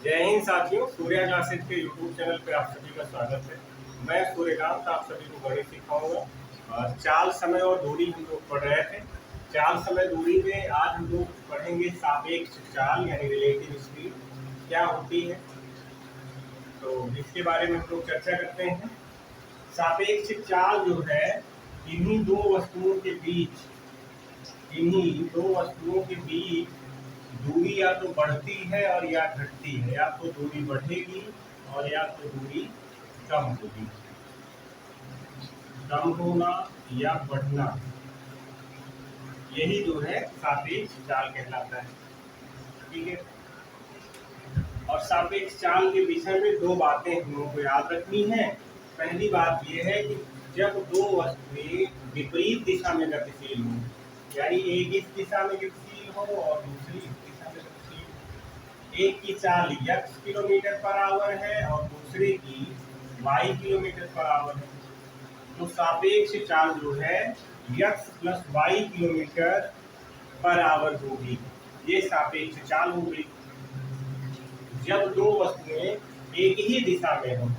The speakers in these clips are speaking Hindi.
जय हिंद साथियों, सूर्या क्लासेस के यूट्यूब चैनल पे आप सभी का स्वागत है। मैं सूर्यकांत आप सभी को गणित सिखाऊंगा। चाल, समय और दूरी हम लोग पढ़ रहे थे। चाल, समय, दूरी में आज हम लोग पढ़ेंगे सापेक्ष चाल यानी रिलेटिव स्पीड क्या होती है, तो इसके बारे में हम लोग चर्चा करते हैं। सापेक्ष चाल जो है, इन्हीं दो वस्तुओं के बीच दूरी या तो बढ़ती है और या घटती है, या तो दूरी बढ़ेगी और या तो दूरी कम होगी। कम होना या बढ़ना, यही जो है सापेक्ष चाल कहलाता है। ठीक है। और सापेक्ष चाल के विषय में दो बातें हम लोगों को याद रखनी है। पहली बात यह है कि जब दो वस्तुएं विपरीत दिशा में गतिशील हों, यानी एक इस दिशा में गतिशील हो और दूसरी इस दिशा में गतिशील हो। एक की चाल x किलोमीटर पर आवर है और दूसरे की y किलोमीटर पर आवर है, तो सापेक्ष चाल जो है x plus y kilometre per our होगी। ये सापेक्ष चाल हो गई। जब दो वस्तुएं एक ही दिशा में हो,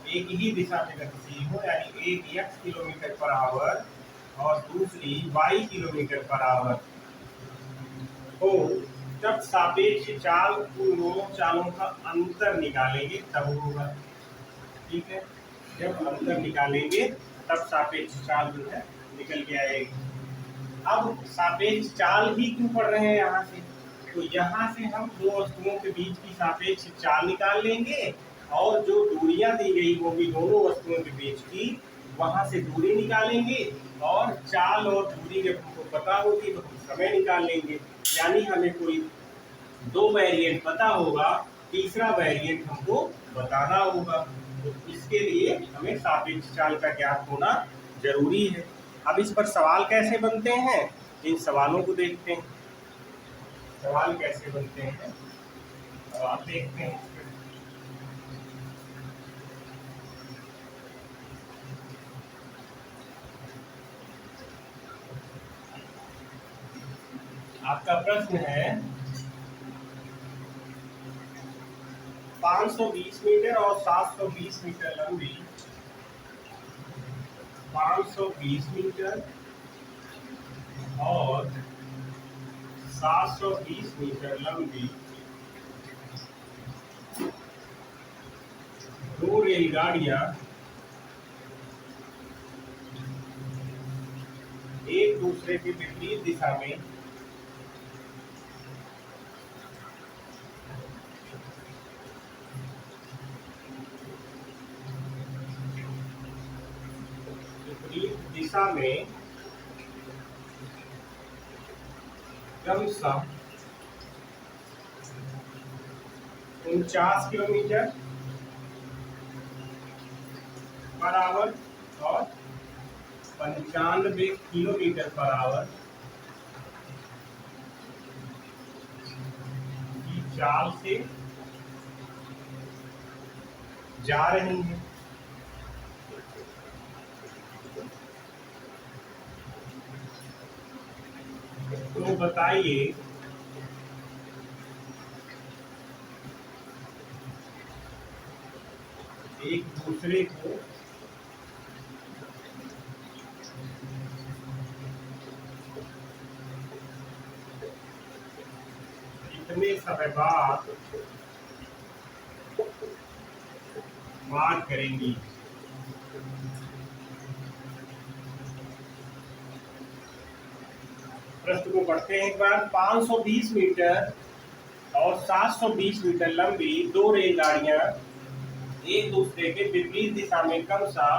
एक ही दिशा में गतिशील हो, यानी एक x किलोमीटर पर आवर और दूसरी y किलोमीटर पर आवर हो, तब सापेक्ष चाल उन दोनों चालों का अंतर निकालेंगे तब होगा। ठीक है। जब अंतर निकालेंगे तब सापेक्ष चाल जो है निकल के आएगी। अब सापेक्ष चाल ही क्यों पढ़ रहे हैं यहाँ से, तो यहाँ से हम दो वस्तुओं के बीच की सापेक्ष चाल निकाल लेंगे और जो दूरियां दी गई होंगी दोनों वस्तुओं के बीच की, वहां से दूरी निकालेंगे और चाल और दूरी जब हमको पता होगी तो हम समय निकाल लेंगे। यानी हमें कोई दो वेरिएंट पता होगा, तीसरा वेरिएंट हमको बताना होगा, तो इसके लिए हमें सापेक्ष चाल का ज्ञात होना जरूरी है। अब इस पर सवाल कैसे बनते हैं, इन सवालों को देखते हैं। सवाल कैसे बनते हैं, सवाल देखते हैं। आपका प्रश्न है 520 मीटर और 720 मीटर लंबी 520 मीटर और 720 मीटर लंबी दो रेलगाड़ियां एक दूसरे के विपरीत दिशा में दिशा में क्रमशः 49 किलोमीटर पर आवर और 95 किलोमीटर पर आवर की चाल से जा रही हैं। तो बताइए एक दूसरे को कितने समय बाद मार करेंगी। प्रश्न को पढ़ते हैं एक बार। 520 मीटर और 720 मीटर लंबी दो रेलगाड़ियां एक दूसरे के विपरीत दिशा में क्रमशः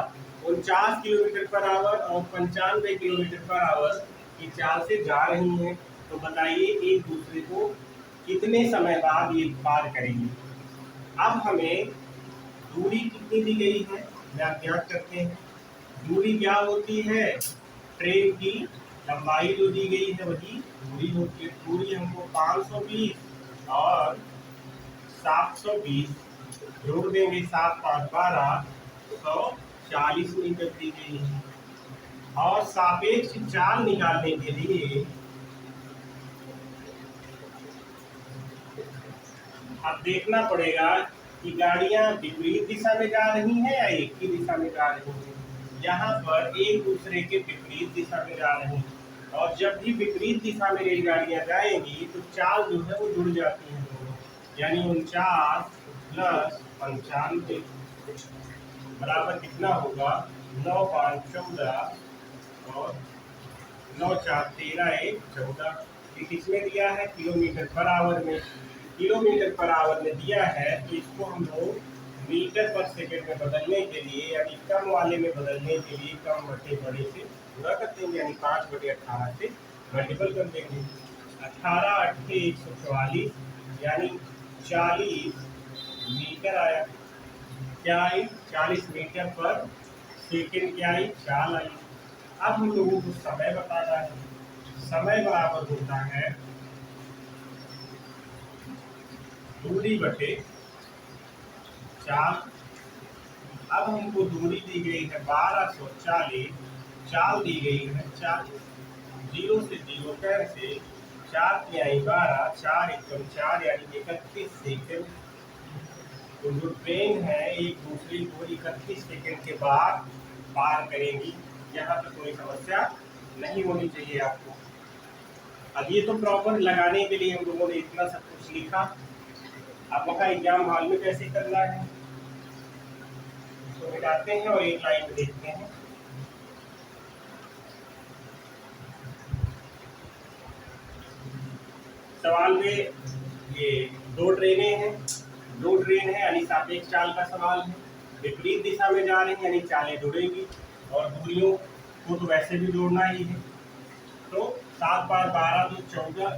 49 किलोमीटर पर आवर और 95 किलोमीटर पर आवर की चाल से जा रही हैं। तो बताइए एक दूसरे को कितने समय बाद ये पार करेंगी। अब हमें दूरी कितनी दी गई है ज्ञात करते हैं। दूरी क्या होती है, ट्रेन की लंबाई जो दी गई है वही दूरी होती है। दूरी हमको 520 और 720 जोड़ देंगे, 7 5 12 140 मीटर दी गई है। और सापेक्ष चाल निकालने के लिए अब देखना पड़ेगा कि गाड़ियां विपरीत दिशा में जा रही हैं या एक ही दिशा में जा रही हैं। यहाँ पर एक दूसरे के विपरीत दिशा में जा रही हैं, और जब भी विपरीत दिशा में रेलगाड़ियां जाएंगी तो चाल जो है वो जुड़ जाती हैं दोनों, यानी 49 प्लस 95 बराबर कितना होगा, 9 5 14 और 9 4 13 1 14। ये किसमें दिया है, किलोमीटर पर आवर में। किलोमीटर पर आवर में दिया है तो इसको हम लोग मीटर पर सेकंड में बदलने के लिए, यानी कम वाले में बदलने के लिए कम बटे बड़े से पूरा कर देंगे, यानी 5/18 से मल्टीपल कर देंगे। 18 8 144 यानी 40 मीटर आया। क्या आई, 40 मीटर पर सेकंड क्या आई, चाल आई। अब हम लोगों को समय बताना है। समय बराबर होता है दूरी बटे चाल। अब हमको दूरी दी गई है 1240, चाल दी गई है 40। 0 से 0 कैसे, 4 तिहाई 12, 4 एकम 4 यानी 31 सेकंड। तो जो ट्रेन है एक दूसरे को 31 सेकंड के बाद पार करेंगी। यहाँ पे कोई समस्या नहीं होनी चाहिए आपको। अब ये तो प्रॉपर लगाने के लिए हम लोगों ने इतना सब कुछ लिखा। अब वहाँ एग्जाम हॉल में कैसे करना है तो मिटाते हैं और एक लाइन में देखते हैं। सवाल में ये दो ट्रेनें हैं, दो ट्रेन है यानी सापेक्ष चाल का सवाल है। विपरीत दिशा में जा रही हैं यानी चालें जुड़ेंगी, और दूरियों को तो वैसे भी जोड़ना ही है। तो 7 5 12 2 14,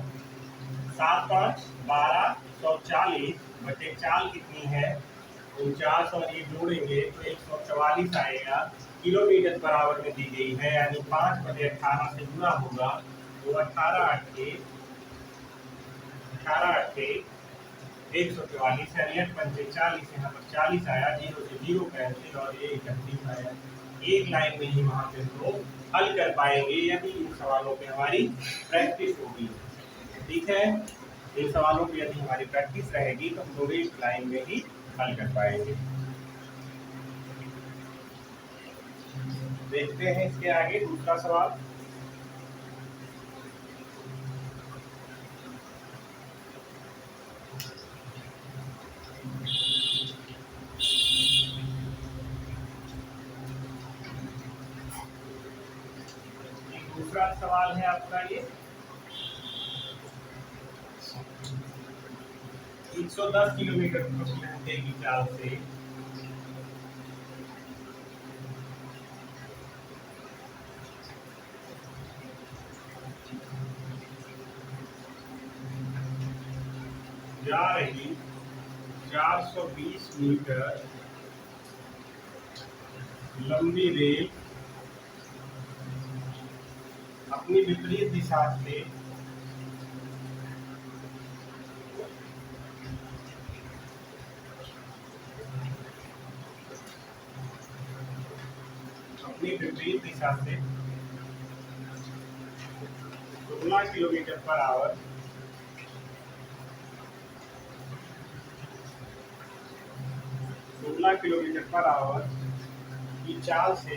7 5 12 140 बटे चाल कितनी है 49, और ये जोड़ेंगे तो 144 आएगा। किलोमीटर पर आवर में दी गई है यानी 5/18 से गुणा होगा तो 18 8 144 यानी 8 पंचे 40, यहाँ पर 40 आया, 0 से 0 कैंसिल और ये 31 आया। एक लाइन में ही वहाँ पे तो हल कर पाएंगे यदि इन सवालों पे हमारी प्रैक्टिस होगी। ठीक है, इन सवालों पे यदि हमारी प्रैक्टिस रहेगी तो हम लोग एक लाइन में ही हल कर पाएंगे। देखते हैं इसके आगे दूसरा सवाल। दूसरा सवाल है आपका ये 110 किलोमीटर प्रति घंटे की चाल से जा रही 420 मीटर लंबी रेल अपनी विपरीत दिशा से अपनी विपरीत दिशा से 16 किलोमीटर पर आवर की चाल से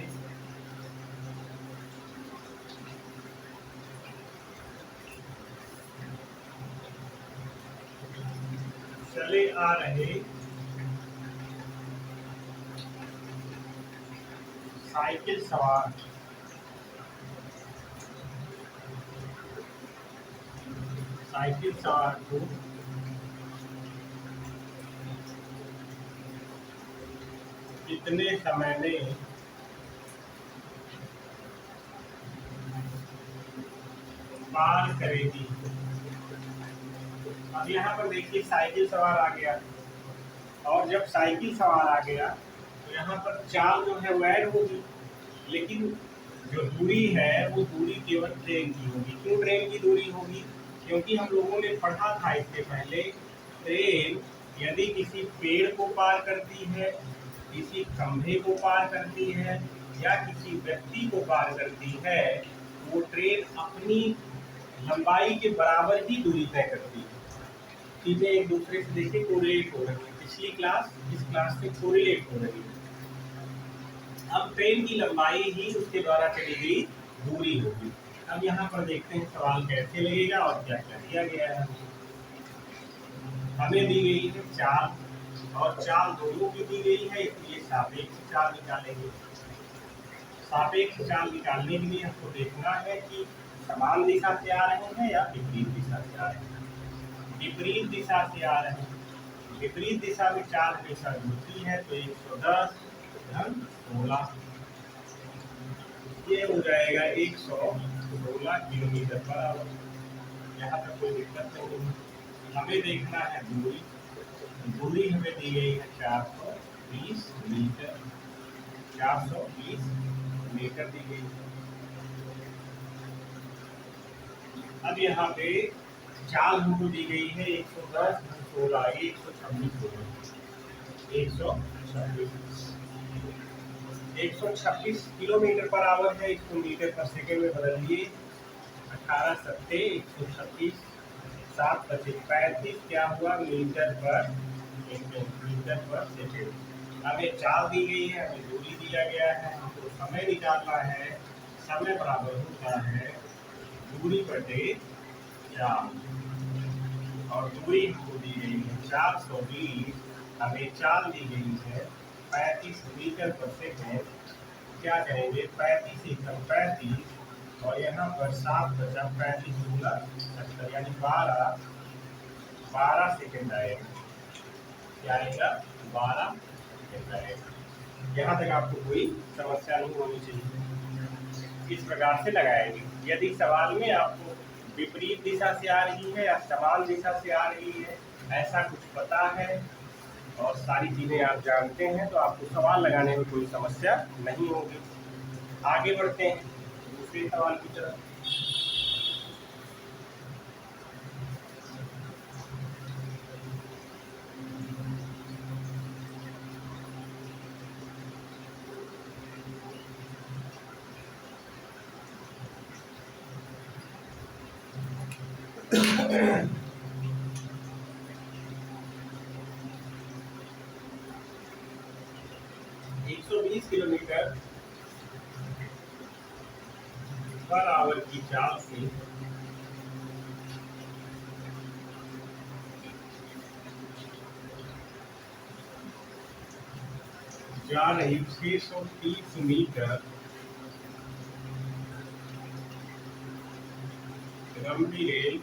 चले आ रहे साइकिल सवार को कितने समय में पार करेगी। अब यहाँ पर देखिए साइकिल सवार आ गया, और जब साइकिल सवार आ गया तो यहाँ पर चाल जो है वो ऐड होगी, लेकिन जो दूरी है वो दूरी केवल ट्रेन की होगी। क्यों ट्रेन की दूरी होगी, क्योंकि हम लोगों ने पढ़ा था इससे पहले, ट्रेन यदि किसी पेड़ को पार करती है, किसी खंभे को पार करती है या किसी व्यक्ति को पार करती है, वो ट्रेन अपनी लंबाई के बराबर ही दूरी तय करती है। चीजें एक दूसरे से देखिए कोरिलेट हो रही है, पिछली क्लास इस क्लास से कोरिलेट हो रही है। अब ट्रेन की लंबाई ही उसके द्वारा चली गई दूरी होगी। अब यहाँ पर देखते हैं सवाल कैसे लगेगा और क्या क्या दिया गया है। हमें दी गई है चाल और चाल दोनों की दी गई है, इसलिए सापेक्ष चाल निकालेंगे। सापेक्ष चाल निकालने के लिए हमको देखना है कि समान दिशा से आ रहे हैं या विपरीत दिशा से आ रहे हैं। विपरीत दिशा से आ रहे हैं, विपरीत दिशा में चाल हमेशा होती है, तो 110 धन 16 ये हो जाएगा 116 किलोमीटर पर आवर। यहाँ तक कोई दिक्कत नहीं है। हमें देखना है दूरी, दूरी हमें दी गई है 420 मीटर, 420 मीटर दी गई है। अब यहाँ पे चाल हमको दी गई है 110 16 126 किलोमीटर पर आवर है। इसको मीटर पर सेकेंड में बदल दिए, 18 सत्ते 126, 7 25 35 क्या हुआ मीटर पर सेकेंड। हमें चाल दी गई है, हमें दूरी दिया गया है, हमको समय निकालना है। समय बराबर होता है दूरी बटे चाल, और दूरी हमको दी गई है 420, हमें चाल दी गई है 35 मीटर पर सेकेंड। क्या करेंगे 35 एकम 35 और यहाँ पर 7 बचा 35 गुना 70 यानी 12 सेकेंड आएगा। क्या आएगा 12 सेकेंड आएगा। यहाँ तक आपको कोई समस्या नहीं होनी चाहिए। इस प्रकार से लगाएंगे। यदि सवाल में आपको विपरीत दिशा से आ रही है या समान दिशा से आ रही है ऐसा कुछ पता है और सारी चीजें आप जानते हैं तो आपको सवाल लगाने में कोई समस्या नहीं होगी। आगे बढ़ते हैं दूसरे सवाल की तरफ। एक 120 किलोमीटर पर आवर की चाल से जा रही 630 मीटर लंबी रेल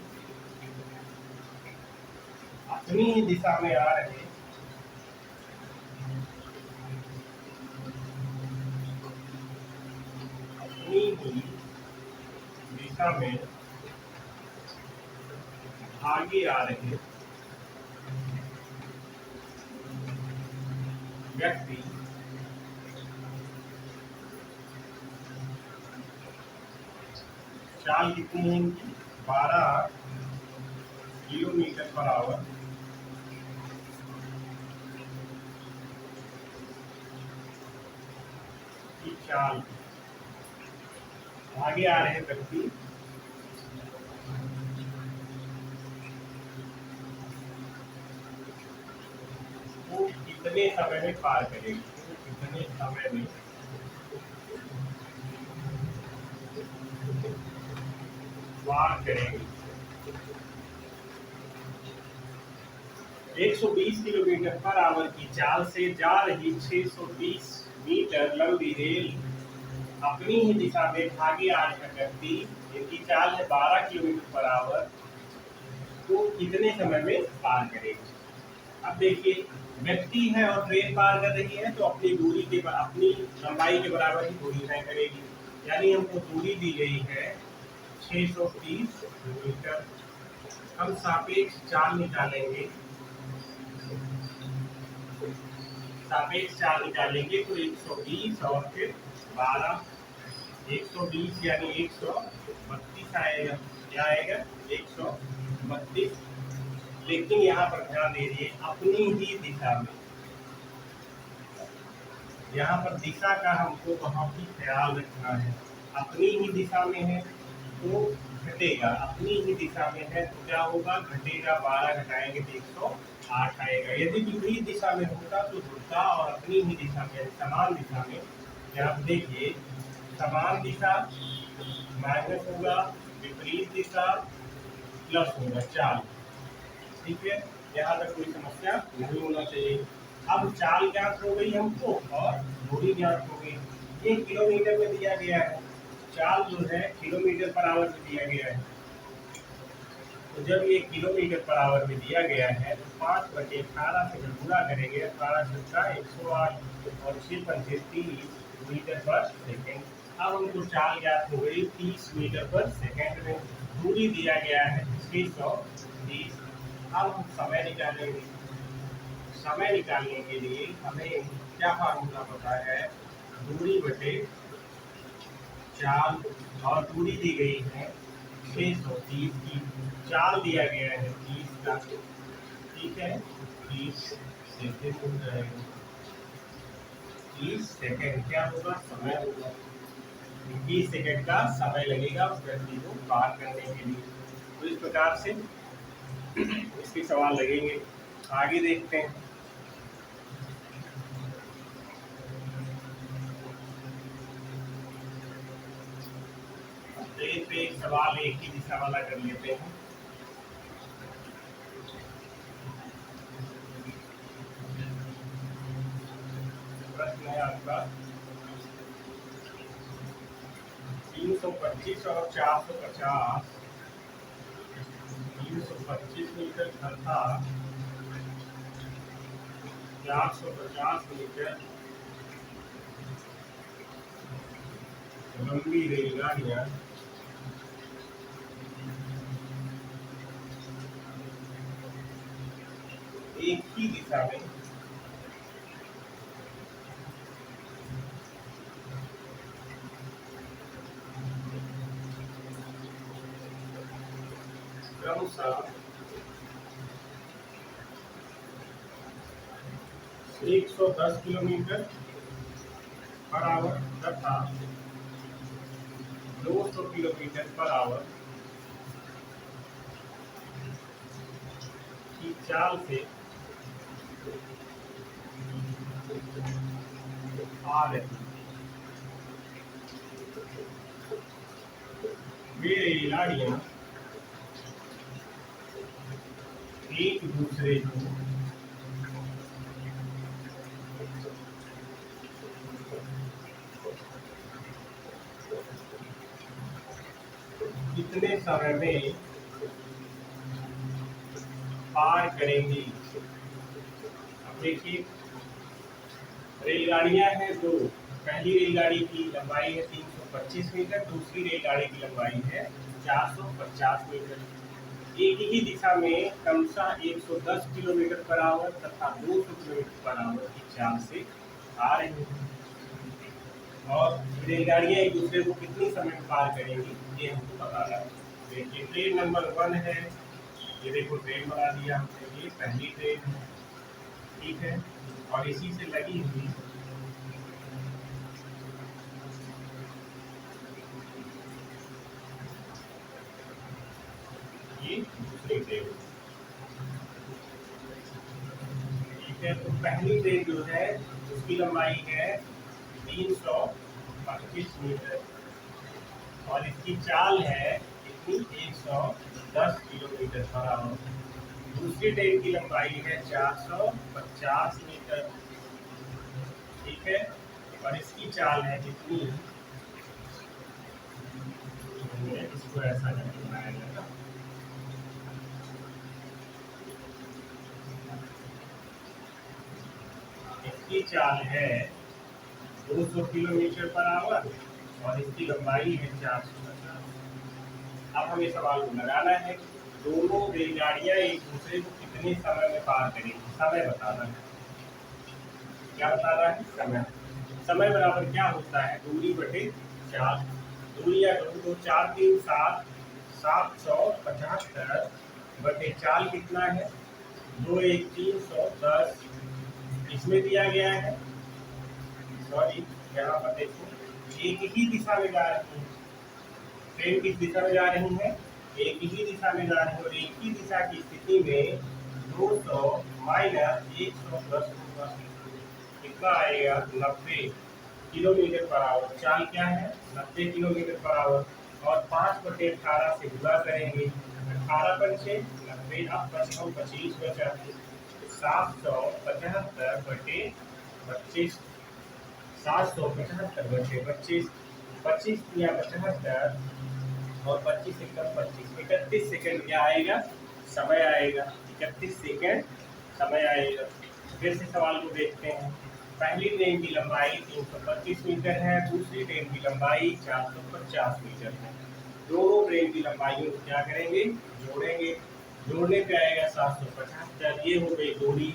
अपनी ही दिशा में आ रहे अपनी ही दिशा में आगे आ रहे व्यक्ति चाल कितनी है इनकी 12 किलोमीटर पर आवर की चाल। आगे आ रहे व्यक्ति वो कितने समय में पार करेगी, कितने समय में पार करेगी। 120 किलोमीटर पर आवर की चाल से जा रही 630 मीटर लंबी रेल अपनी ही दिशा में भागे आ रहे व्यक्ति, इनकी चाल है 12 किलोमीटर पर आवर, तो कितने समय में पार करेगी। अब देखिए व्यक्ति है और ट्रेन पार कर रही है तो अपनी दूरी के अपनी लंबाई के बराबर ही दूरी तय करेगी। यानी हमको दूरी दी गई है 630 मीटर। हम सापेक्ष चाल निकालेंगे, सापेक्ष चाल निकालेंगे तो 120 और फिर 12, 120 यानी 132 आएगा। क्या आएगा 132। लेकिन यहाँ पर ध्यान दीजिए अपनी ही दिशा में, यहाँ पर दिशा का हमको बहुत ही ख्याल रखना है। अपनी ही दिशा में है तो घटेगा, अपनी ही दिशा में है तो क्या होगा, घटेगा, 12 घटाएंगे तो 108 आएगा। यदि विपरीत दिशा में होता तो जुड़ता, और अपनी ही दिशा में समान दिशा में, यहाँ देखिए समान दिशा माइनस होगा, विपरीत दिशा प्लस होगा, चाल। ठीक है, यहाँ तक कोई समस्या नहीं होना चाहिए। अब चाल ज्ञात हो गई हमको और दूरी ज्ञात हो गई। ये किलोमीटर में दिया गया है, चाल जो है किलोमीटर पर आवर में दिया गया है। तो जब ये किलोमीटर पर आवर में दिया गया है तो 5/18 से जब गुणा करेंगे, 18×108 और 6×5 मीटर पर सेकेंड। अब हमको चाल ज्ञात हो गई 30 मीटर पर सेकेंड में, दूरी दिया गया है 630। अब हम समय निकालेंगे। समय निकालने के लिए हमें क्या फार्मूला पता है, दूरी बटे चाल, और दूरी दी गई है 630 की, चाल दिया गया है 30 का। ठीक है, 30 सेकेंड हो जाएगा, 30 सेकेंड क्या होगा, समय होगा। 20 सेकेंड का समय लगेगा उस व्यक्ति को पार करने के लिए। तो इस प्रकार से इसके सवाल लगेंगे। आगे देखते हैं। पे एक सवाल एक ही दिशा वाला कर लेते हैं। प्रश्न है आपका 325 और 450, 325 मीटर तथा 450 मीटर लंबी रेलगाड़ियां एक ही दिशा में क्रमशः 110 किलोमीटर पर आवर तथा 200 किलोमीटर पर आवर की चाल से आ रही वे रेलगाड़ियां एक दूसरे को कितने समय में पार करेंगी। अब देखिए रेलगाड़ियां हैं दो, पहली रेलगाड़ी की लंबाई है 325 मीटर, दूसरी रेलगाड़ी की लंबाई है 450 मीटर। एक ही दिशा में क्रमशः 110 किलोमीटर पर आवर तथा 200 किलोमीटर पर आवर की चाल से आ रही हैं, और रेलगाड़ियां एक दूसरे को कितने समय में पार करेंगी ये हमको बताना है। देखिए ट्रेन नंबर 1 है, ये देखो ट्रेन बना दिया हमने, ये पहली ट्रेन है। ठीक है, और इसी से लगी हुई ये दूसरी ट्रेन। ठीक है, तो पहली ट्रेन जो है उसकी लंबाई है 325 मीटर और इसकी चाल है कितनी, 110 किलोमीटर पर आवर। दूसरी ट्रेन की लंबाई है 450 मीटर। ठीक है, और इसकी चाल है कितनी, इसको ऐसा करके बनाया जाएगा, इसकी चाल है 200 किलोमीटर पर आवर और इसकी लंबाई है 450। अब हमें सवाल लगाना है दोनों रेलगाड़ियां एक दूसरे को कितने समय में पार करेंगी, समय बताना है। क्या बताना है, समय। समय बराबर क्या होता है, दूरी बटे चाल। दूरियां तो 4 3 7 775 बटे चाल कितना है, 2 1 310। इसमें दिया गया है, सॉरी यहाँ पर देखो एक ही दिशा में जा रही है, ट्रेन किस दिशा में जा रही है, एक ही दिशा में जा रही है, और एक ही दिशा की स्थिति में 200 माइनस 110 होगा, कितना आएगा 90 किलोमीटर पर आवर। चाल क्या है 90 किलोमीटर पर आवर, और 5/18 से गुणा करेंगे, 18 पंचे 90, अब बचा 25 बचा 775/25, 775/25, 25 या 75 और 25 एकदम 25, 31 सेकंड क्या आएगा, समय आएगा, 31 सेकंड समय आएगा। फिर से सवाल को देखते हैं। पहली ट्रेन की लंबाई 325 मीटर है, दूसरी ट्रेन की लंबाई 450 मीटर है। दोनों ट्रेन की लंबाइयों को क्या करेंगे, जोड़ेंगे। जोड़ने पे आएगा 775, ये हो गई दूरी।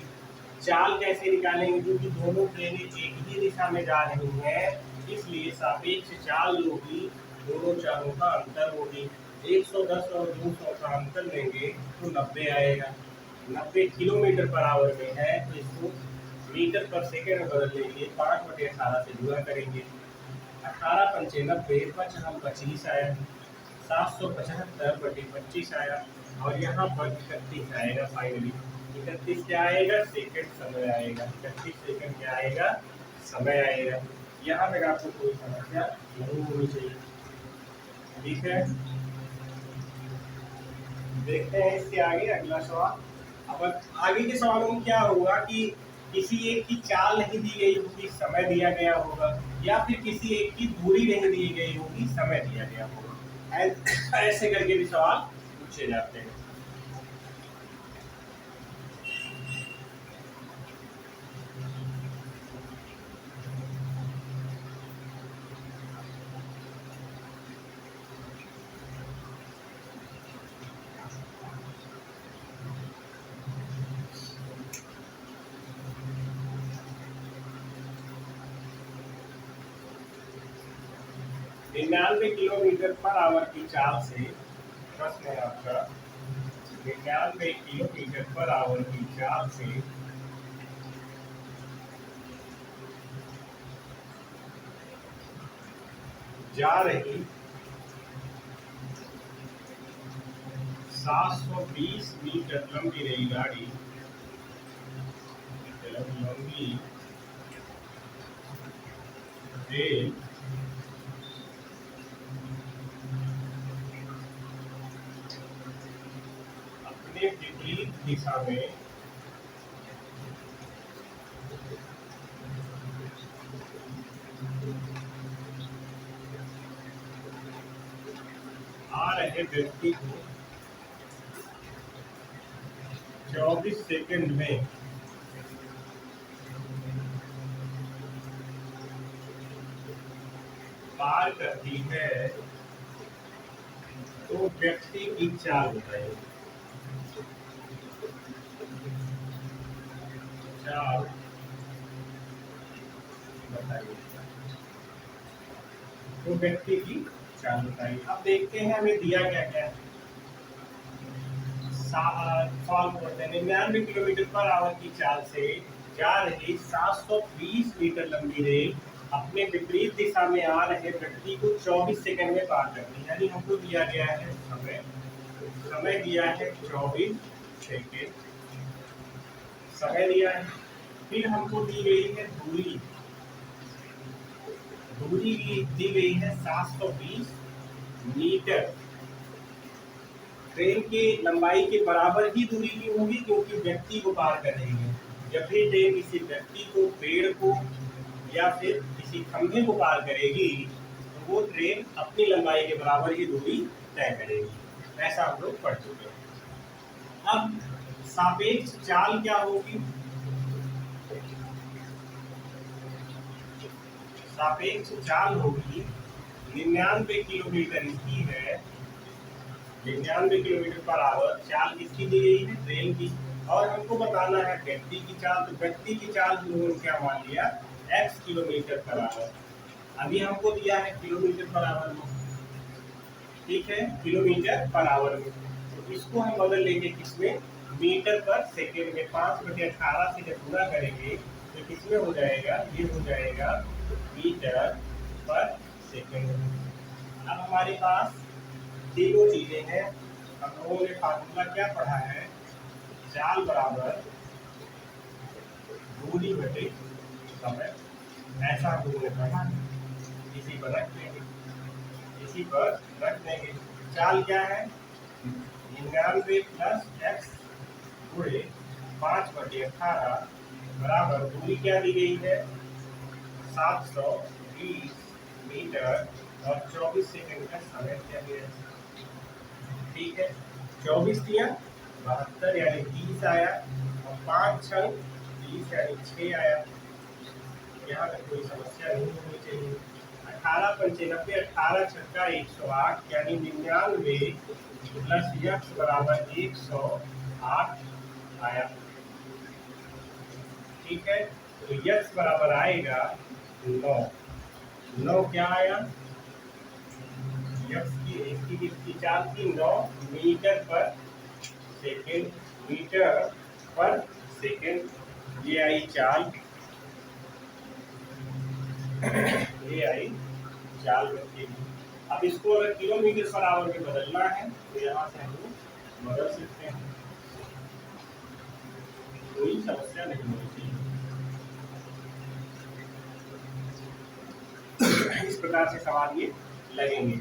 चाल कैसे निकालेंगे, क्योंकि दोनों ट्रेनें एक ही दिशा में जा रही हैं, इसलिए सापेक्ष चाल होगी, दोनों चालों का अंतर होगी। 110 और 200 का अंतर लेंगे तो 90 आएगा। 90 किलोमीटर पर आवर में है, तो इसको मीटर पर सेकेंड में बदल लेंगे, 5/18 से गुणा करेंगे, 18 पंचे 90, 25 आया, 775/25 आया, और यहाँ पर 31 आएगा। फाइनली 31 क्या आएगा, सेकंड समय आएगा। 31 सेकंड क्या आएगा, समय आएगा। यहाँ तक आपको कोई समस्या नहीं होनी चाहिए, ठीक है। देखते हैं इसके आगे अगला सवाल। अब आगे के सवालों में क्या होगा कि किसी एक की चाल नहीं दी गई होगी, समय दिया गया होगा, या फिर किसी एक की दूरी नहीं दी गई होगी, समय दिया गया होगा। ऐसे करके भी सवाल पूछे जाते हैं। निन्यानवे किलोमीटर पर आवर की चाल से, प्रश्न है आपका, 99 किलोमीटर पर आवर की चाल से जा रही 720 मीटर लंबी रेलगाड़ी, लंबी रेल अपने विपरीत दिशा में आ रहे व्यक्ति को 24 सेकंड में पार करती है, तो व्यक्ति की चाल बताइए। चाल बताइए, तो व्यक्ति की चाल बताइए। अब देखते हैं हमें दिया क्या क्या है। सवाल पढ़ते हैं। 99 किलोमीटर पर आवर की चाल से जा रही 720 मीटर लंबी रेल अपने विपरीत दिशा में आ रहे व्यक्ति को 24 सेकंड में पार करती है। यानी हमको दिया गया है समय दिया है 24 सेकंड, समय दिया है। फिर हमको दी गई है दूरी, दी गई है 720 मीटर। ट्रेन की लंबाई के बराबर ही दूरी की होगी, क्योंकि व्यक्ति को पार कर रही है। जब भी ट्रेन किसी व्यक्ति को, पेड़ को या फिर किसी खंभे को पार करेगी, तो वो ट्रेन अपनी लंबाई के बराबर ही दूरी तय करेगी। ऐसा हम लोग पढ़ चुके हैं। अब सापेक्ष चाल क्या होगी, सापेक्ष चाल होगी 99 किलोमीटर इसकी है, 99 किलोमीटर पर आवर। चाल किसकी दी गई है, ट्रेन की। और हमको बताना है व्यक्ति की चाल, तो व्यक्ति की चाल हम लोगों ने क्या मान लिया, x किलोमीटर पर आवर। अभी हमको दिया है किलोमीटर पर आवर में, ठीक है, किलोमीटर पर आवर में। तो इसको हम बदल लेंगे किसमें, मीटर पर सेकेंड में। 5/18 से जब गुणा करेंगे तो किसमें हो जाएगा, ये हो जाएगा मीटर पर सेकेंड। अब हमारे पास तीनों चीजें हैं। हम लोगों ने फार्मूला क्या पढ़ा है, चाल बराबर दूरी बटे समय, ऐसा हम लोगों ने पढ़ा है। इसी पर रख लेंगे, इसी पर रख देंगे। चाल क्या है, 99 प्लस एक्स गुणे 5/18 बराबर दूरी क्या दी गई है, 720 मीटर और 24 सेकंड का समय दिया गया है। ठीक है, 24 दिया 72 यानी 30 आया, और 5 छल 30 यानी 6 आया। यहाँ तक कोई समस्या नहीं होनी चाहिए। 18×95 18 छक्का 108 यानी 99 प्लस यक्स बराबर 108 आया। ठीक है, तो यक्स बराबर आएगा 9। 9 क्या आया, यक्स की चाल थी 9 मीटर पर सेकेंड, मीटर पर सेकेंड। ये आई चाल, ये आई चाल बच्चे। अब इसको अगर किलोमीटर पर आवर में बदलना है तो यहाँ से हम लोग बदल सकते हैं, कोई समस्या नहीं होनी चाहिए। इस प्रकार से सवाल ये लगेंगे।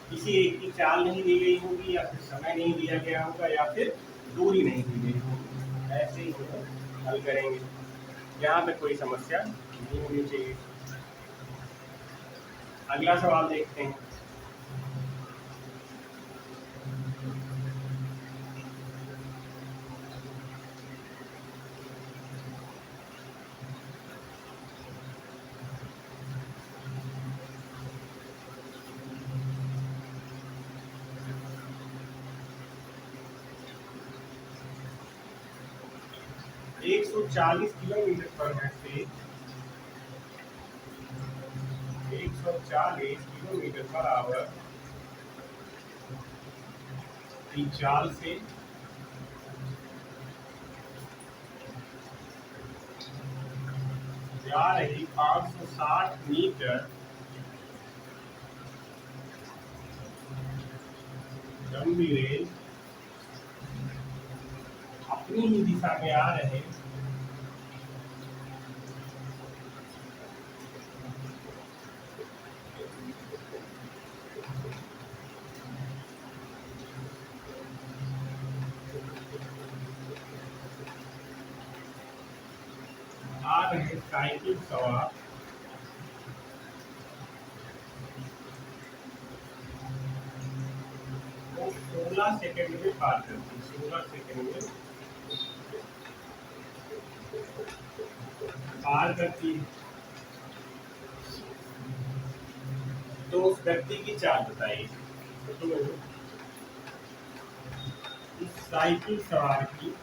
किसी एक की चाल नहीं दी गई होगी, या फिर समय नहीं दिया गया होगा, या फिर दूरी नहीं दी गई होगी, ऐसे ही हम हल करेंगे। यहाँ पे कोई समस्या नहीं होनी चाहिए। अगला सवाल देखते हैं। एक 140 किलोमीटर पर है से 140 किलोमीटर पर आवर की चाल से जा रही 560 मीटर लंबी रेल अपनी ही दिशा में आ रहे साइकिल सवार को 16 सेकंड में पार करती है, 16 सेकंड में पार करती है। तो उस व्यक्ति की चाल बताइए। तो इस साइकिल सवार की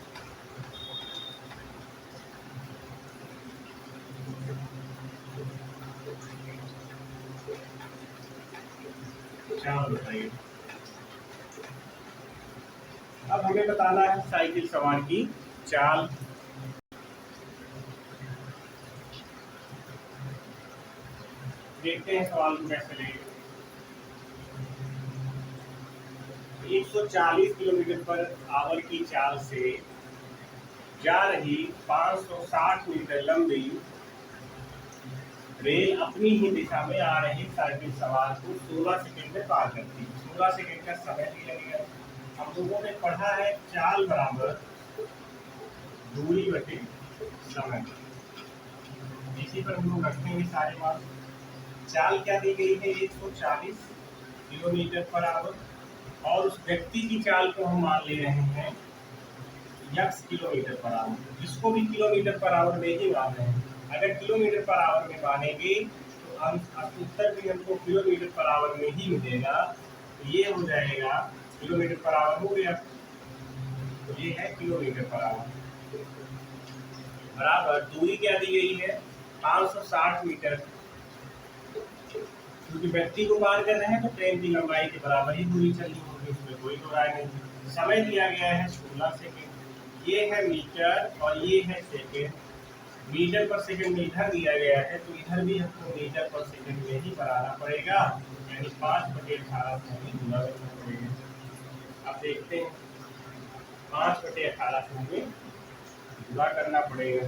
चाल बताइए। अब हमें बताना है साइकिल सवार की चाल। देखते हैं सवाल को कैसे लेंगे। 140 किलोमीटर पर आवर की चाल से जा रही 560 मीटर लंबी रेल अपनी ही दिशा में आ रही साइकिल सवार को 16 सेकंड में पार करती है। 16 सेकंड का समय दिया गया। हम लोगों ने पढ़ा है चाल बराबर दूरी बटे समय। इसी पर हम लोग रखेंगे सारे बात। चाल क्या दी गई है, 140 किलोमीटर पर आवर, और उस व्यक्ति की चाल को हम मान ले रहे हैं यक्स किलोमीटर पर आवर। इसको भी किलोमीटर पर आवर में ही मान रहे हैं। अगर किलोमीटर पर आवर में मानेंगे तो हम उत्तर भी हमको किलोमीटर पर आवर में ही मिलेगा। तो ये हो जाएगा किलोमीटर पर आवर हो गया, तो ये है किलोमीटर पर आवर बराबर दूरी क्या दी गई है, 560 मीटर। क्योंकि व्यक्ति को पार कर रहे हैं तो ट्रेन की लंबाई के बराबर ही दूरी चलनी होगी, इसमें कोई दो राय नहीं। समय दिया गया है 16 सेकेंड। ये है मीटर और ये है सेकेंड। मीटर पर सेकंड में इधर दिया गया है, तो इधर भी हमको मीटर पर सेकंड में ही बनाना पड़ेगा, यानी 5/18 से हमें गुणा करना पड़ेगा। आप देखते हैं 5/18 से हमें गुणा करना पड़ेगा।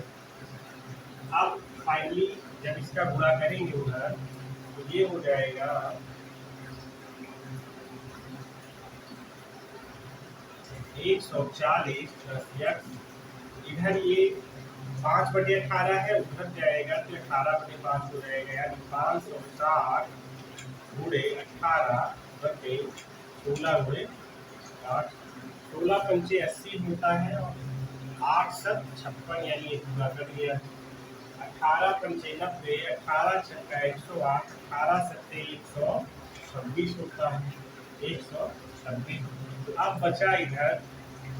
अब फाइनली जब इसका गुणा करेंगे उधर, तो ये हो जाएगा 140 + x, इधर ये 5/18 है, उधर जाएगा तो 18/5 हो जाएगा, यानी 560 गुणे 18/16 16 पंचे 80 होता है, और 8 7 56, यानी ये पूरा कर दिया। 18 पंचे 90, 18 छक्का 108, 18 सत्ते 126 होता है, 126। तो अब बचा इधर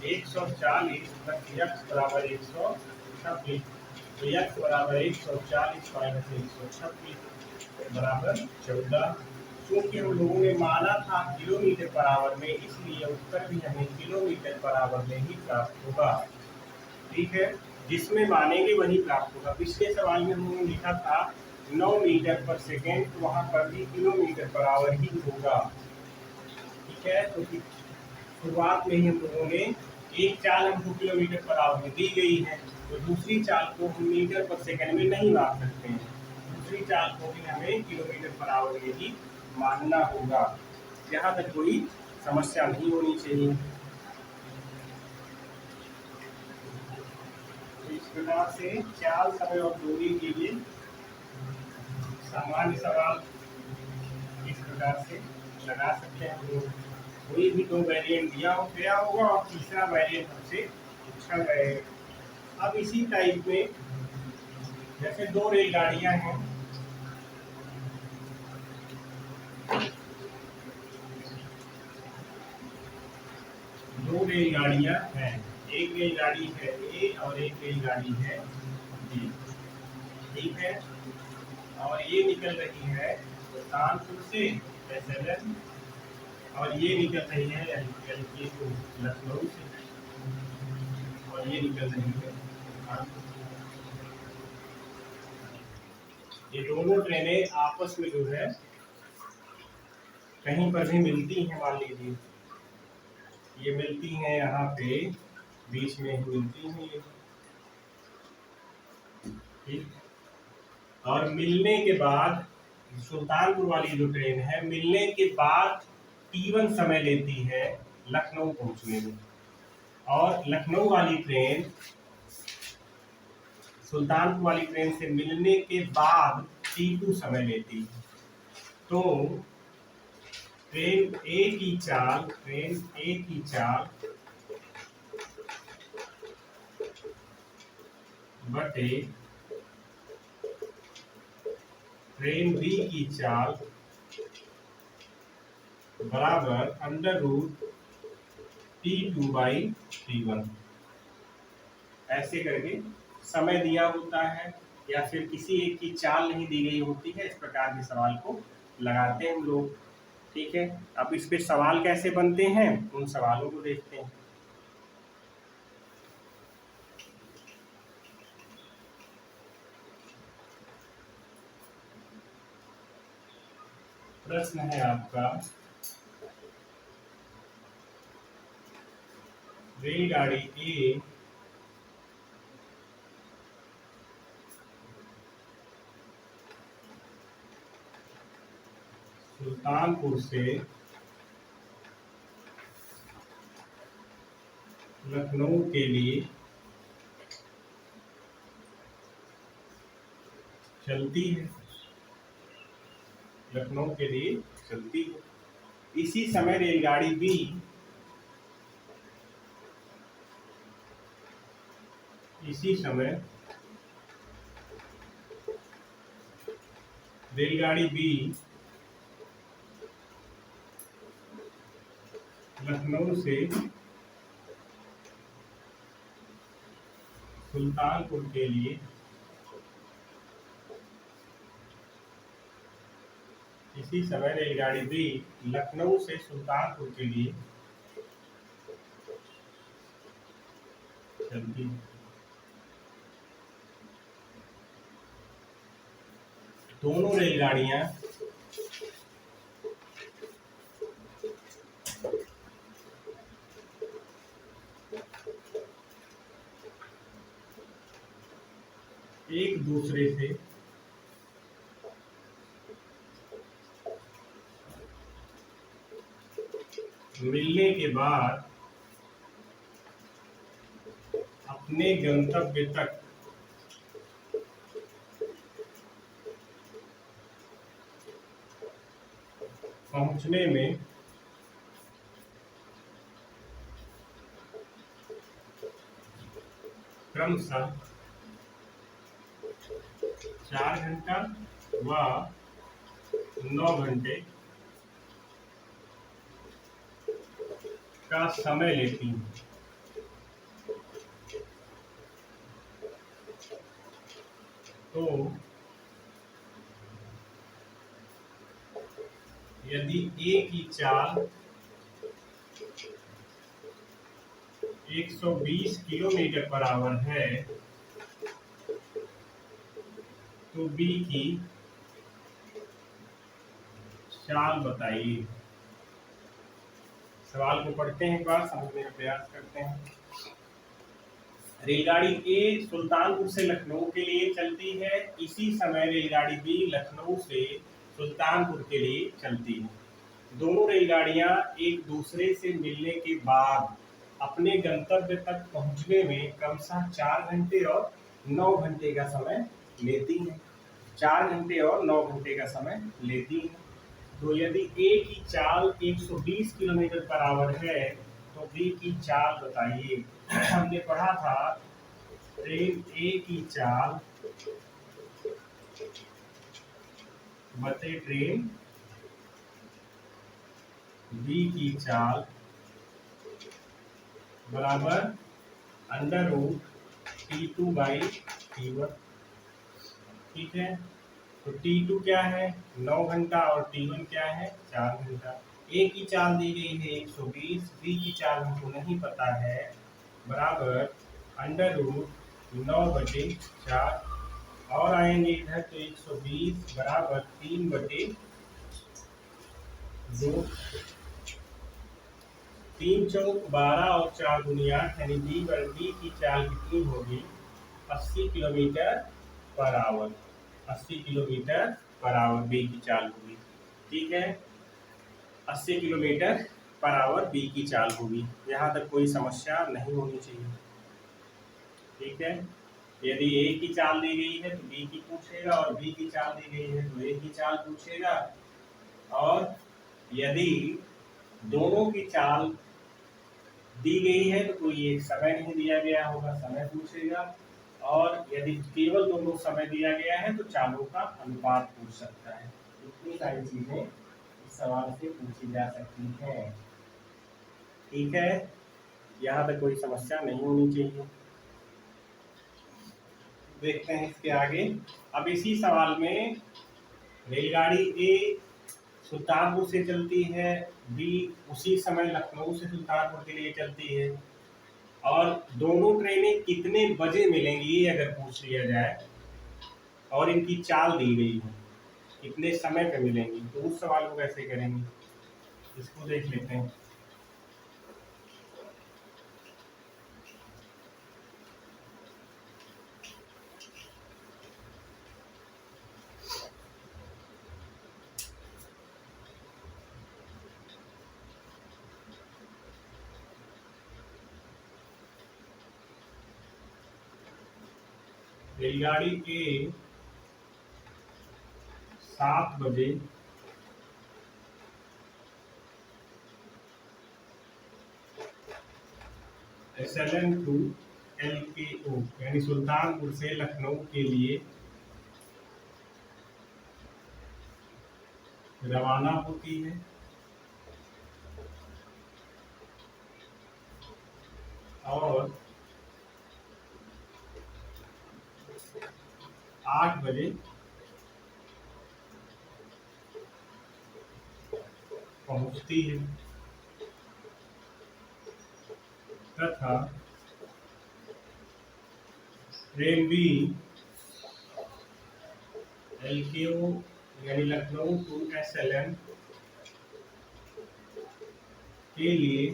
140 + x बराबर 126, तो x बराबर 140 - 126 बराबर 14। क्योंकि हम लोगों ने माना था किलोमीटर पर आवर में, इसलिए उत्तर भी हमें किलोमीटर पर आवर में ही प्राप्त होगा। ठीक है, जिसमें मानेंगे वही प्राप्त होगा। पिछले सवाल में हम लोगों ने लिखा था 9 मीटर पर सेकेंड, तो वहाँ पर भी किलोमीटर पर आवर ही होगा। ठीक है, तो शुरुआत में ही हम लोगों ने एक चाल हमको किलोमीटर पर आवर में दी गई है, तो दूसरी चाल को हम मीटर पर सेकंड में नहीं माप सकते हैं, दूसरी चाल को भी हमें किलोमीटर पर आवर में ही मानना होगा। यहाँ तक कोई समस्या नहीं होनी चाहिए। तो इस प्रकार से चाल, समय और दूरी के लिए सामान्य सवाल इस प्रकार से लगा सकते हैं हम लोग। कोई भी 2 वेरिएंट दिया गया होगा और तीसरा वेरिएंट हमसे पूछा जाएगा। अब इसी टाइप में जैसे 2 रेलगाड़ियां हैं, एक रेलगाड़ी है ए और एक रेलगाड़ी है बी। ठीक है, और ये निकल रही है सुल्तानपुर से पैसेंजर, और ये निकल रही है यानी लखनऊ से, और ये निकल रही है कानपुर। ये दोनों ट्रेनें आपस में जो है कहीं पर भी मिलती हैं। मान लीजिए ये मिलती हैं यहाँ पे बीच में ही मिलती हैं ये, ठीक। और मिलने के बाद सुल्तानपुर वाली जो ट्रेन है, मिलने के बाद T1 समय लेती है लखनऊ पहुंचने में, और लखनऊ वाली ट्रेन सुल्तानपुर वाली ट्रेन से मिलने के बाद T2 समय लेती है। तो ट्रेन ए की चाल बटे ट्रेन बी की चाल बराबर √T2/T1, ऐसे करके समय दिया होता है, या फिर किसी एक की चाल नहीं दी गई होती है। इस प्रकार के सवाल को लगाते हैं हम लोग। ठीक है, अब इस पे सवाल कैसे बनते हैं उन सवालों को देखते हैं। प्रश्न है आपका, रेलगाड़ी ए सुल्तानपुर से लखनऊ के लिए चलती है, लखनऊ के लिए चलती है। इसी समय रेलगाड़ी बी लखनऊ से सुल्तानपुर के लिए इसी समय रेलगाड़ी बी लखनऊ से सुल्तानपुर के लिए चलती है। दोनों रेलगाड़ियां एक दूसरे से मिलने के बाद अपने गंतव्य तक पहुंचने में क्रमशः 4 घंटा व 9 घंटे का समय लेती हैं। तो यदि ए की चाल 120 किलोमीटर पर आवर है तो बी की चाल बताइए। सवाल को पढ़ते हैं, एक बार समझने का प्रयास करते हैं। रेलगाड़ी ए सुल्तानपुर से लखनऊ के लिए चलती है, इसी समय रेलगाड़ी बी लखनऊ से सुल्तानपुर के लिए चलती है। दोनों रेलगाड़ियां एक दूसरे से मिलने के बाद अपने गंतव्य तक पहुंचने में क्रमशः 4 घंटे और 9 घंटे का समय लेती हैं। 4 घंटे और 9 घंटे का समय लेती हैं। तो यदि ए की चाल 120 किलोमीटर पर आवर है तो बी की चाल बताइए। हमने पढ़ा था ट्रेन ए की चाल बटे ट्रेन बी की चाल बराबर √T2/T1। ठीक है, तो T2 क्या है 9 घंटा और T1 क्या है 4 घंटा। ए की चाल दी गई है 120, बी की चाल हमको नहीं पता है, बराबर √9/4 और आएंगे इधर तो 120 बराबर 3/2। 3 चौक 12 और 4 दूनी 8, यानी बी की चाल कितनी होगी 80 kilometre per hour. 80 kilometre per hour B की चाल होगी। ठीक है, 80 किलोमीटर पर आवर बी की चाल होगी। यहाँ तक कोई समस्या नहीं होनी चाहिए। ठीक है, यदि ए की चाल दी गई है तो बी की पूछेगा, और बी की चाल दी गई है तो ए की चाल पूछेगा। और यदि दोनों की चाल दी गई है तो कोई एक समय नहीं दिया गया होगा, समय पूछेगा। और यदि केवल दोनों समय दिया गया है तो चालों का अनुपात पूछ सकता है। इतनी सारी चीजें इस सवाल से पूछी जा सकती हैं। ठीक है, यहाँ तक कोई समस्या नहीं होनी चाहिए। देखते हैं इसके आगे। अब इसी सवाल में रेलगाड़ी ए सुल्तानपुर से चलती है, बी उसी समय लखनऊ से सुल्तानपुर के लिए चलती है, और दोनों ट्रेनें कितने बजे मिलेंगी ये अगर पूछ लिया जाए और इनकी चाल दी गई है कितने समय पे मिलेंगी, तो उस सवाल को कैसे करेंगे इसको देख लेते हैं। रेलगाड़ी के 7 बजे SLN टू LKO यानी सुल्तानपुर से लखनऊ के लिए रवाना होती है, और 8 बजे पहुंचती है, तथा ट्रेन बी LKO यानी लखनऊ टू SLM के लिए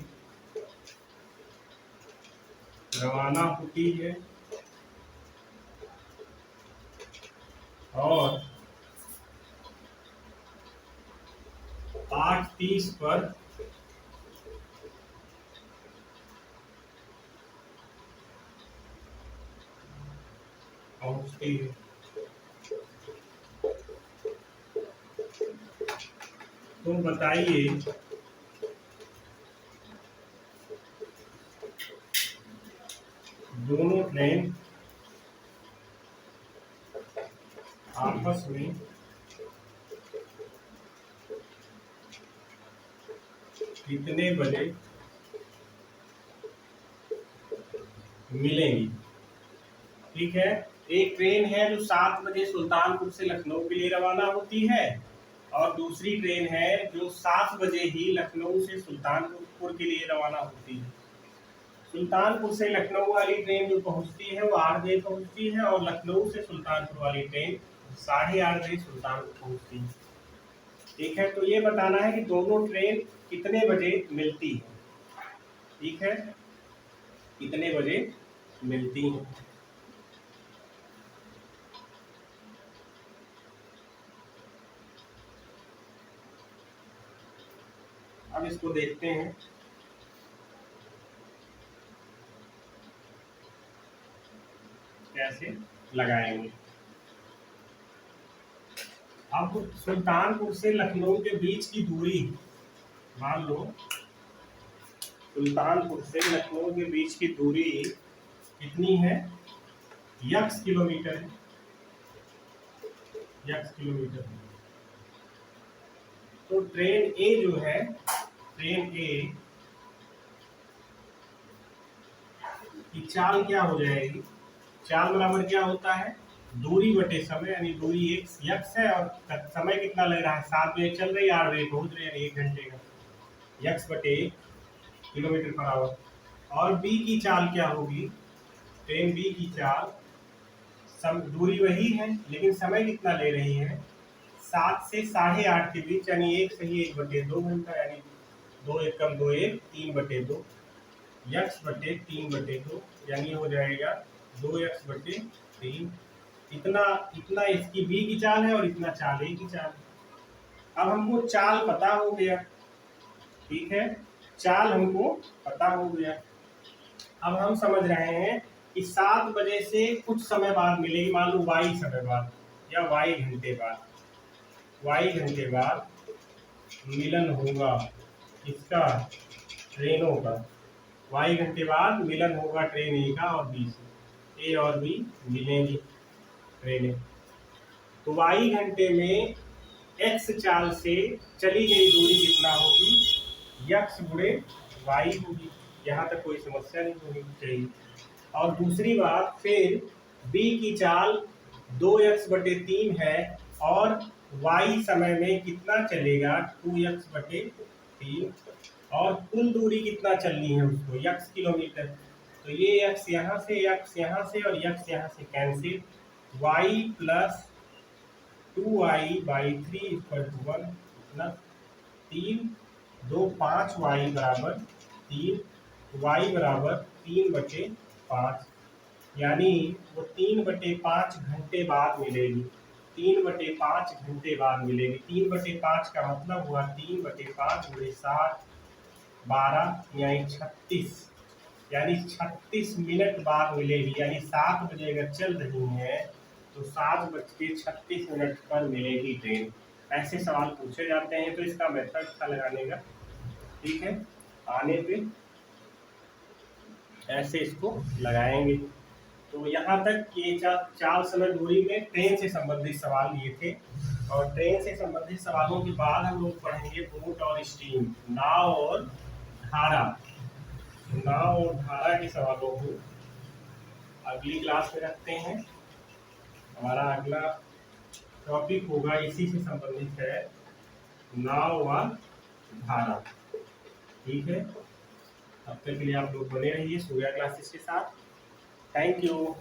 रवाना होती है और 8:30 पर पहुंचती है। तो बताइए दोनों ट्रेन आपस में कितने बजे मिलेंगी। ठीक है, एक ट्रेन है जो 7 बजे सुल्तानपुर से लखनऊ के लिए रवाना होती है और दूसरी ट्रेन है जो 7 बजे ही लखनऊ से सुल्तानपुर के लिए रवाना होती है। सुल्तानपुर से लखनऊ वाली ट्रेन जो पहुंचती है वो 8 बजे पहुंचती है और लखनऊ से सुल्तानपुर वाली ट्रेन 8:30 बजे सुल्तानपुर पहुंचती है। ठीक है, तो ये बताना है कि दोनों ट्रेन कितने बजे मिलती है। ठीक है, कितने बजे मिलती हैं। अब इसको देखते हैं कैसे लगाएंगे। अब सुल्तानपुर से लखनऊ के बीच की दूरी, मान लो सुल्तानपुर से लखनऊ के बीच की दूरी कितनी है, x किलोमीटर है, x किलोमीटर। तो ट्रेन ए जो है, ट्रेन ए की चाल क्या हो जाएगी, चाल बराबर क्या होता है, दूरी बटे समय, यानी दूरी x है और समय कितना लग रहा है, 7 बजे चल रही है, 8 बजे पहुंच रही है, 1 घंटे का, x बटे किलोमीटर पर आवर। और बी की चाल क्या होगी, ट्रेन बी की चाल, दूरी वही है लेकिन समय कितना ले रही है, 7 से 8:30 के बीच, यानी 1 सही 1/2 घंटा, यानी 2 1 कम 2 1 3/2, x बटे 3/2, यानी हो जाएगा 2x बटे 3। इतना इतना इसकी बी की चाल है और इतना चाल ए की चाल। अब हमको चाल पता हो गया। ठीक है, चाल हमको पता हो गया। अब हम समझ रहे हैं कि 7 बजे से कुछ समय बाद मिलेगी, मान लो y समय बाद या y घंटे बाद, y घंटे बाद मिलन होगा इसका, ट्रेनों का, y घंटे बाद मिलन होगा ट्रेन ए का और बी से, ए और बी मिलेंगी ट्रेनें। तो y घंटे में x चाल से चली गई दूरी कितना होगी, x गुणे y होगी। यहाँ तक कोई समस्या नहीं होनी चाहिए। और दूसरी बात, फिर b की चाल 2x बटे 3 है और y समय में कितना चलेगा, 2x बटे 3, और कुल दूरी कितना चलनी है उसको, x किलोमीटर। तो ये x यहाँ से और x यहाँ से cancel, y plus 2y/3 = 1, plus 3 2 5y बराबर 3, y बराबर 3/5, यानी वो 3/5 घंटे बाद मिलेगी, 3/5 घंटे बाद मिलेगी। 3/5 का मतलब हुआ 3/5 × 7 12 यानी 36, यानी 36 मिनट बाद मिलेगी। यानी 7 बजे अगर चल रही है तो 7:36 पर मिलेगी ट्रेन। ऐसे सवाल पूछे जाते हैं, तो इसका मेथड था लगाने का। ठीक है, आने पे ऐसे इसको लगाएंगे। तो यहाँ तक ये चाल समय दूरी में ट्रेन से संबंधित सवाल ये थे। और ट्रेन से संबंधित सवालों के बाद हम लोग पढ़ेंगे बोट और स्टीम, नाव और धारा। नाव और धारा के सवालों को अगली क्लास में रखते हैं। हमारा अगला टॉपिक होगा, इसी से संबंधित है, नाव व धारा। ठीक है, तब तक के लिए आप लोग बने रहिए सूर्या क्लासेस के साथ। Thank you.